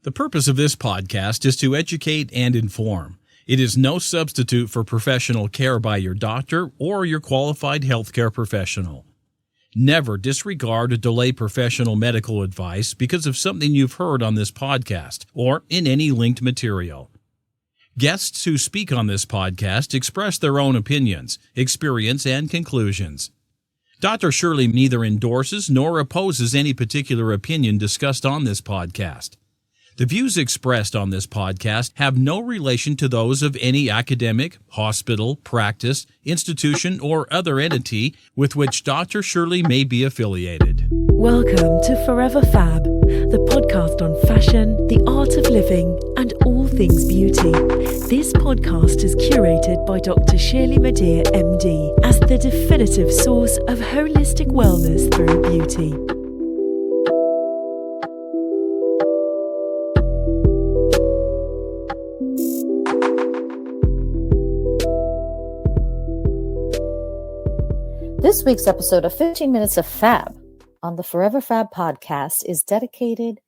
The purpose of this podcast is to educate and inform. It is no substitute for professional care by your doctor or your qualified healthcare professional. Never disregard or delay professional medical advice because of something you've heard on this podcast or in any linked material. Guests who speak on this podcast express their own opinions, experience, and conclusions. Dr. Shirley neither endorses nor opposes any particular opinion discussed on this podcast. The views expressed on this podcast have no relation to those of any academic, hospital, practice, institution, or other entity with which Dr. Shirley may be affiliated. Welcome to Forever Fab, the podcast on fashion, the art of living, and all things beauty. This podcast is curated by Dr. Shirley Madhere, MD, as the definitive source of holistic wellness through beauty. This week's episode of 15 Minutes of Fab on the Forever Fab podcast is dedicated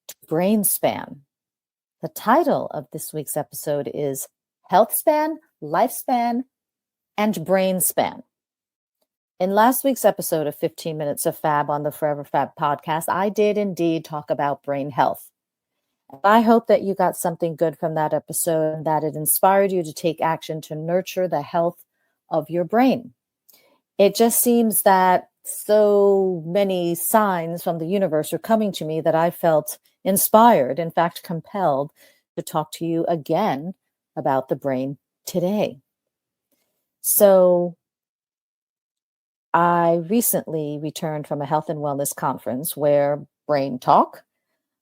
to Brainspan. The title of this week's episode is Healthspan, Lifespan, and Brainspan. In last week's episode of 15 Minutes of Fab on the Forever Fab podcast, I did indeed talk about brain health. And I hope that you got something good from that episode and that it inspired you to take action to nurture the health of your brain. It just seems that so many signs from the universe are coming to me that I felt inspired, in fact, compelled to talk to you again about the brain today. So I recently returned from a health and wellness conference where brain talk,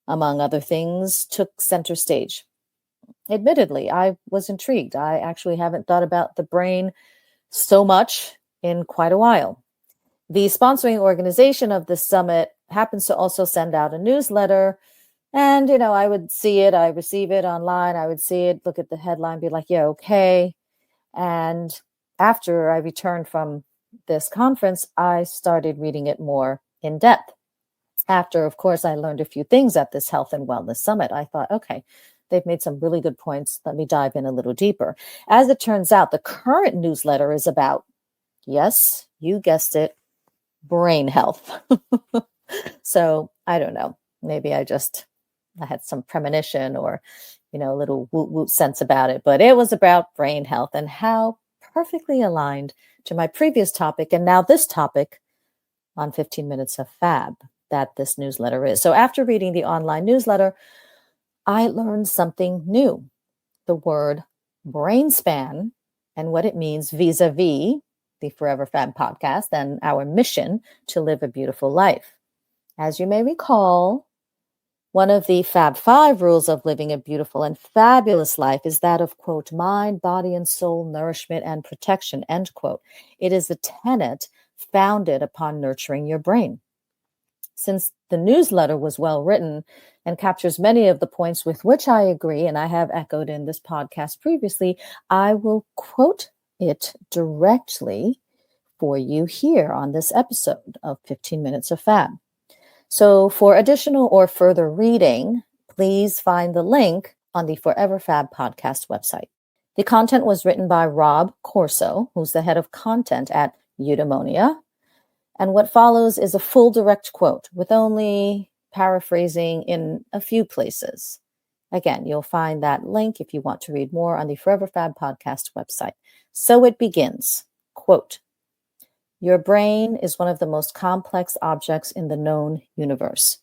among other things, took center stage. Admittedly, I was intrigued. I actually haven't thought about the brain so much in quite a while. The sponsoring organization of the summit happens to also send out a newsletter. And, I would see it, I receive it online, I would see it, look at the headline, be like, yeah, okay. And after I returned from this conference, I started reading it more in depth. After, of course, I learned a few things at this health and wellness summit. I thought, okay, they've made some really good points. Let me dive in a little deeper. As it turns out, the current newsletter is about, yes, you guessed it, brain health. So I don't know. Maybe I had some premonition or, a little woot sense about it. But it was about brain health and how perfectly aligned to my previous topic and now this topic on 15 Minutes of Fab that this newsletter is. So after reading the online newsletter, I learned something new. The word Brainspan and what it means vis-a-vis the Forever Fab podcast and our mission to live a beautiful life. As you may recall, one of the FAB Five Rules of living a beautiful and fabulous life is that of, quote, mind, body, and soul nourishment and protection, end quote. It is a tenet founded upon nurturing your brain. Since the newsletter was well written and captures many of the points with which I agree, and I have echoed in this podcast previously, I will quote it directly for you here on this episode of 15 Minutes of Fab. So for additional or further reading, please find the link on the Forever Fab podcast website. The content was written by Rob Corso, who's the head of content at Eudaimonia. And what follows is a full direct quote with only paraphrasing in a few places. Again, you'll find that link if you want to read more on the Forever Fab podcast website. So it begins, quote, your brain is one of the most complex objects in the known universe.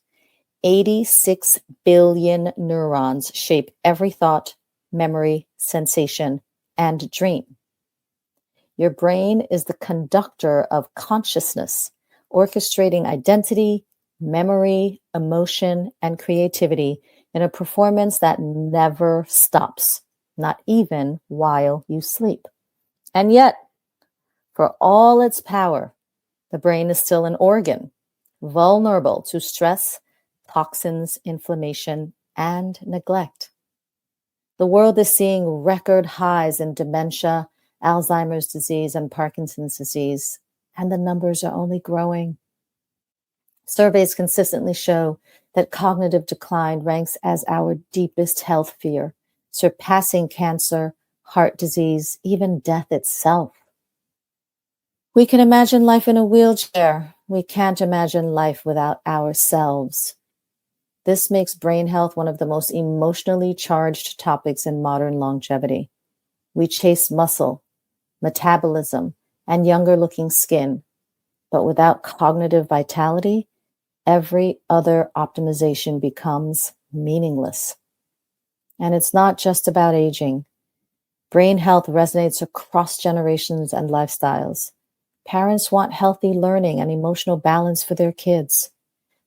86 billion neurons shape every thought, memory, sensation, and dream. Your brain is the conductor of consciousness, orchestrating identity, memory, emotion, and creativity in a performance that never stops, not even while you sleep. And yet, for all its power, the brain is still an organ, vulnerable to stress, toxins, inflammation, and neglect. The world is seeing record highs in dementia, Alzheimer's disease, and Parkinson's disease, and the numbers are only growing. Surveys consistently show that cognitive decline ranks as our deepest health fear, surpassing cancer, heart disease, even death itself. We can imagine life in a wheelchair. We can't imagine life without ourselves. This makes brain health one of the most emotionally charged topics in modern longevity. We chase muscle, metabolism, and younger-looking skin, but without cognitive vitality, every other optimization becomes meaningless. And it's not just about aging. Brain health resonates across generations and lifestyles. Parents want healthy learning and emotional balance for their kids.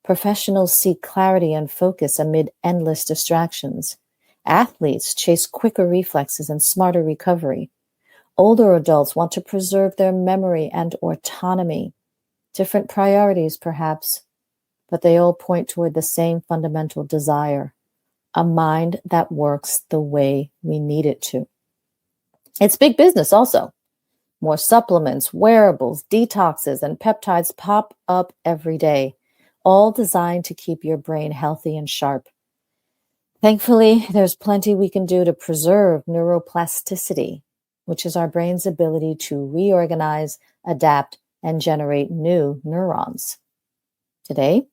Professionals seek clarity and focus amid endless distractions. Athletes chase quicker reflexes and smarter recovery. Older adults want to preserve their memory and autonomy. Different priorities, perhaps, but they all point toward the same fundamental desire, a mind that works the way we need it to. It's big business also. More supplements, wearables, detoxes, and peptides pop up every day, all designed to keep your brain healthy and sharp. Thankfully, there's plenty we can do to preserve neuroplasticity, which is our brain's ability to reorganize, adapt, and generate new neurons. Today,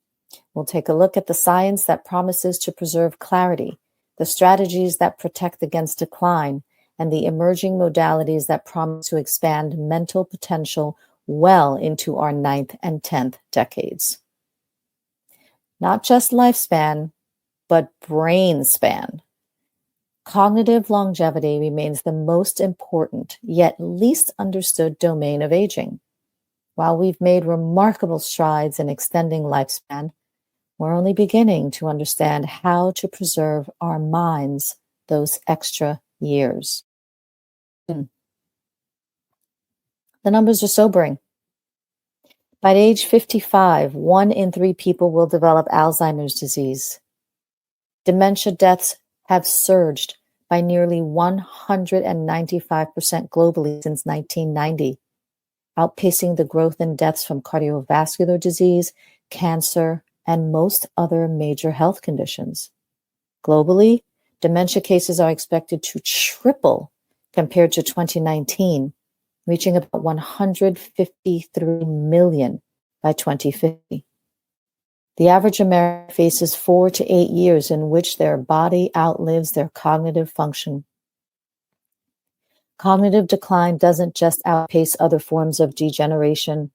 we'll take a look at the science that promises to preserve clarity, the strategies that protect against decline, and the emerging modalities that promise to expand mental potential well into our 9th and 10th decades. Not just lifespan, but brain span. Cognitive longevity remains the most important, yet least understood domain of aging. While we've made remarkable strides in extending lifespan, we're only beginning to understand how to preserve our minds those extra years. The numbers are sobering. By age 55, 1 in 3 people will develop Alzheimer's disease. Dementia deaths have surged by nearly 195% globally since 1990, outpacing the growth in deaths from cardiovascular disease, cancer, and most other major health conditions. Globally, dementia cases are expected to triple compared to 2019, reaching about 153 million by 2050. The average American faces 4 to 8 years in which their body outlives their cognitive function. Cognitive decline doesn't just outpace other forms of degeneration,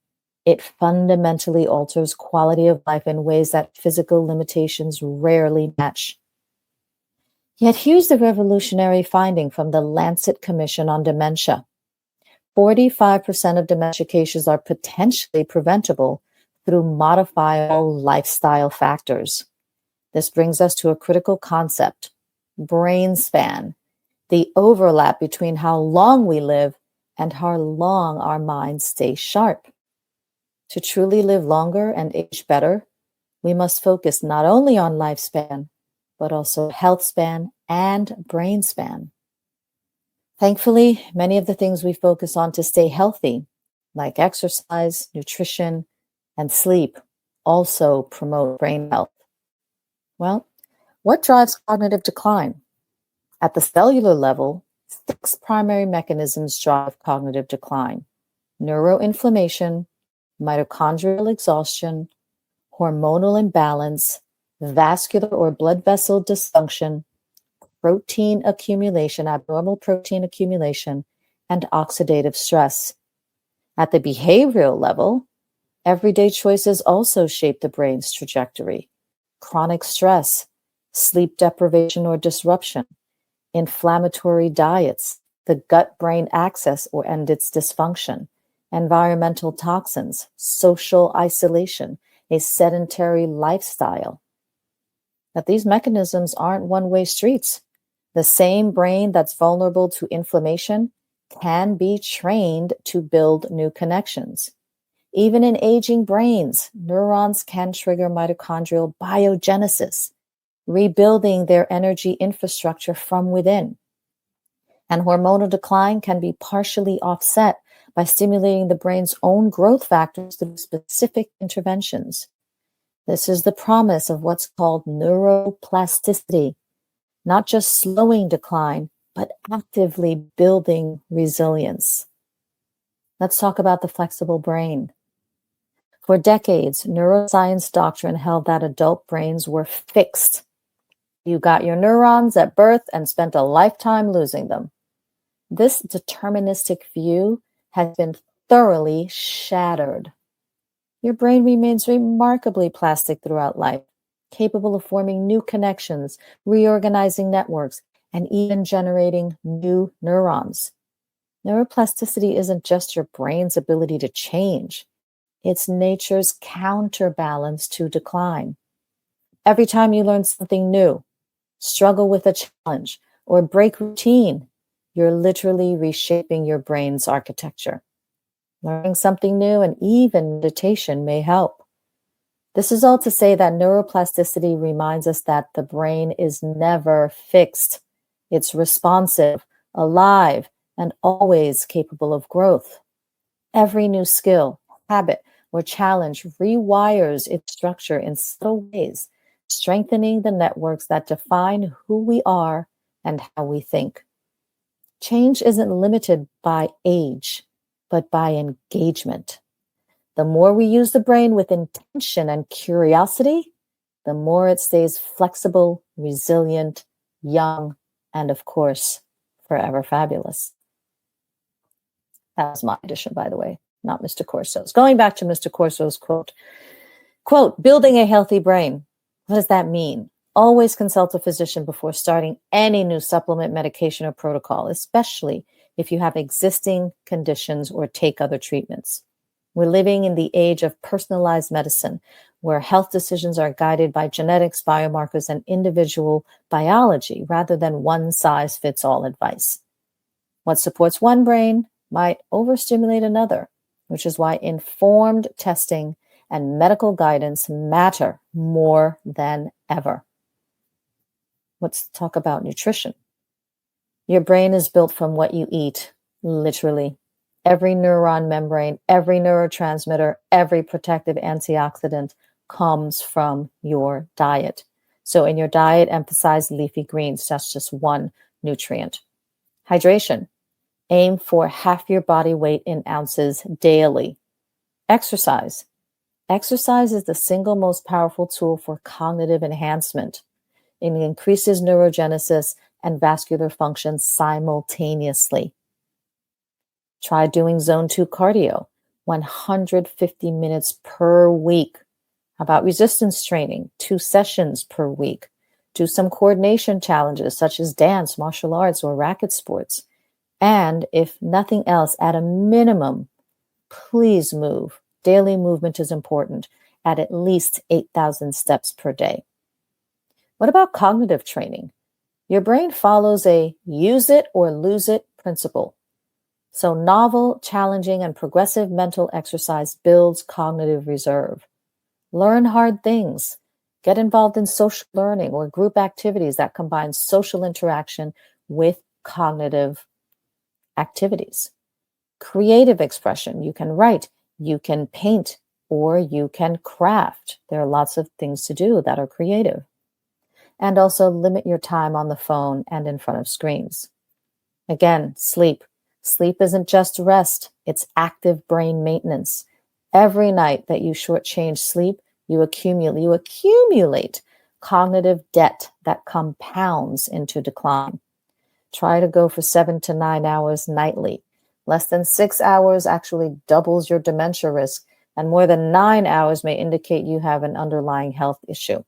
it fundamentally alters quality of life in ways that physical limitations rarely match. Yet here's the revolutionary finding from the Lancet Commission on Dementia. 45% of dementia cases are potentially preventable through modifiable lifestyle factors. This brings us to a critical concept, brain span, the overlap between how long we live and how long our minds stay sharp. To truly live longer and age better, we must focus not only on lifespan, but also health span and brain span. Thankfully, many of the things we focus on to stay healthy, like exercise, nutrition, and sleep, also promote brain health. Well, what drives cognitive decline? At the cellular level, 6 primary mechanisms drive cognitive decline: neuroinflammation, mitochondrial exhaustion, hormonal imbalance, vascular or blood vessel dysfunction, protein accumulation, abnormal protein accumulation, and oxidative stress. At the behavioral level, everyday choices also shape the brain's trajectory. Chronic stress, sleep deprivation or disruption, inflammatory diets, the gut-brain axis and its dysfunction, environmental toxins, social isolation, a sedentary lifestyle. But these mechanisms aren't one-way streets. The same brain that's vulnerable to inflammation can be trained to build new connections. Even in aging brains, neurons can trigger mitochondrial biogenesis, rebuilding their energy infrastructure from within. And hormonal decline can be partially offset by stimulating the brain's own growth factors through specific interventions. This is the promise of what's called neuroplasticity, not just slowing decline, but actively building resilience. Let's talk about the flexible brain. For decades, neuroscience doctrine held that adult brains were fixed. You got your neurons at birth and spent a lifetime losing them. This deterministic view has been thoroughly shattered. Your brain remains remarkably plastic throughout life, capable of forming new connections, reorganizing networks, and even generating new neurons. Neuroplasticity isn't just your brain's ability to change. It's nature's counterbalance to decline. Every time you learn something new, struggle with a challenge, or break routine, you're literally reshaping your brain's architecture. Learning something new and even meditation may help. This is all to say that neuroplasticity reminds us that the brain is never fixed. It's responsive, alive, and always capable of growth. Every new skill, habit, or challenge rewires its structure in subtle ways, strengthening the networks that define who we are and how we think. Change isn't limited by age, but by engagement. The more we use the brain with intention and curiosity, the more it stays flexible, resilient, young, and of course, forever fabulous. That was my addition, by the way, not Mr. Corso's. Going back to Mr. Corso's quote, building a healthy brain. What does that mean? Always consult a physician before starting any new supplement, medication, or protocol, especially if you have existing conditions or take other treatments. We're living in the age of personalized medicine, where health decisions are guided by genetics, biomarkers, and individual biology rather than one-size-fits-all advice. What supports one brain might overstimulate another, which is why informed testing and medical guidance matter more than ever. Let's talk about nutrition. Your brain is built from what you eat, literally. Every neuron membrane, every neurotransmitter, every protective antioxidant comes from your diet. So in your diet, emphasize leafy greens. That's just one nutrient. Hydration. Aim for half your body weight in ounces daily. Exercise. Exercise is the single most powerful tool for cognitive enhancement. It increases neurogenesis and vascular function simultaneously. Try doing zone 2 cardio, 150 minutes per week. How about resistance training, 2 sessions per week? Do some coordination challenges such as dance, martial arts, or racket sports. And if nothing else, at a minimum, please move. Daily movement is important at least 8,000 steps per day. What about cognitive training? Your brain follows a use it or lose it principle. So novel, challenging, and progressive mental exercise builds cognitive reserve. Learn hard things. Get involved in social learning or group activities that combine social interaction with cognitive activities. Creative expression. You can write, you can paint, or you can craft. There are lots of things to do that are creative. And also limit your time on the phone and in front of screens. Again, sleep. Sleep isn't just rest, it's active brain maintenance. Every night that you shortchange sleep, you accumulate cognitive debt that compounds into decline. Try to go for 7 to 9 hours nightly. Less than 6 hours actually doubles your dementia risk, and more than 9 hours may indicate you have an underlying health issue.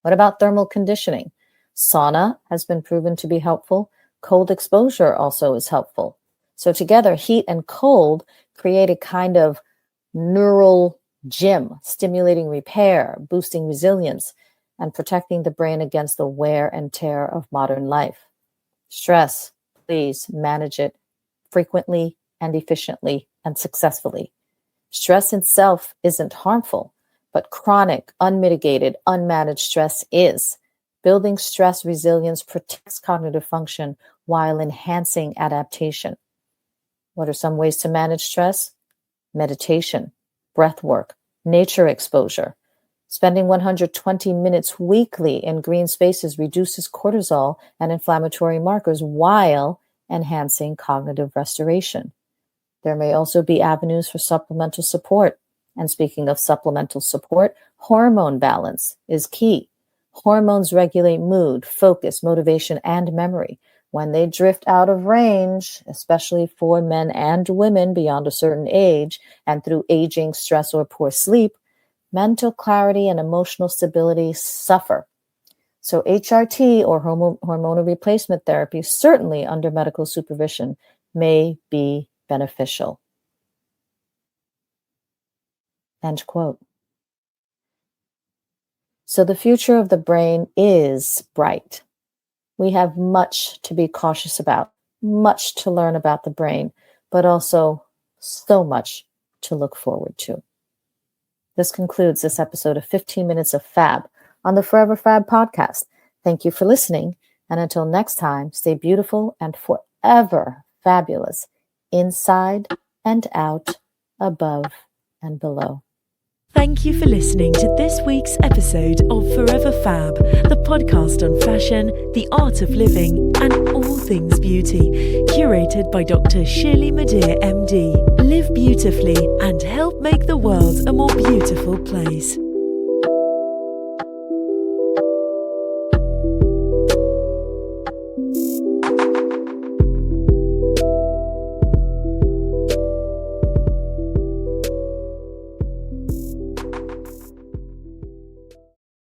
What about thermal conditioning? Sauna has been proven to be helpful. Cold exposure also is helpful. So together, heat and cold create a kind of neural gym, stimulating repair, boosting resilience, and protecting the brain against the wear and tear of modern life. Stress, please manage it frequently and efficiently and successfully. Stress itself isn't harmful, but chronic, unmitigated, unmanaged stress is. Building stress resilience protects cognitive function while enhancing adaptation. What are some ways to manage stress? Meditation, breath work, nature exposure. Spending 120 minutes weekly in green spaces reduces cortisol and inflammatory markers while enhancing cognitive restoration. There may also be avenues for supplemental support. And speaking of supplemental support, hormone balance is key. Hormones regulate mood, focus, motivation, and memory. When they drift out of range, especially for men and women beyond a certain age, and through aging, stress, or poor sleep, mental clarity and emotional stability suffer. So HRT, or hormonal replacement therapy, certainly under medical supervision, may be beneficial. End quote. So the future of the brain is bright. We have much to be cautious about, much to learn about the brain, but also so much to look forward to. This concludes this episode of 15 Minutes of Fab on the Forever Fab podcast. Thank you for listening, and until next time, stay beautiful and forever fabulous, inside and out, above and below. Thank you for listening to this week's episode of Forever Fab, the podcast on fashion, the art of living, and all things beauty, curated by Dr. Shirley Madhere, MD. Live beautifully and help make the world a more beautiful place.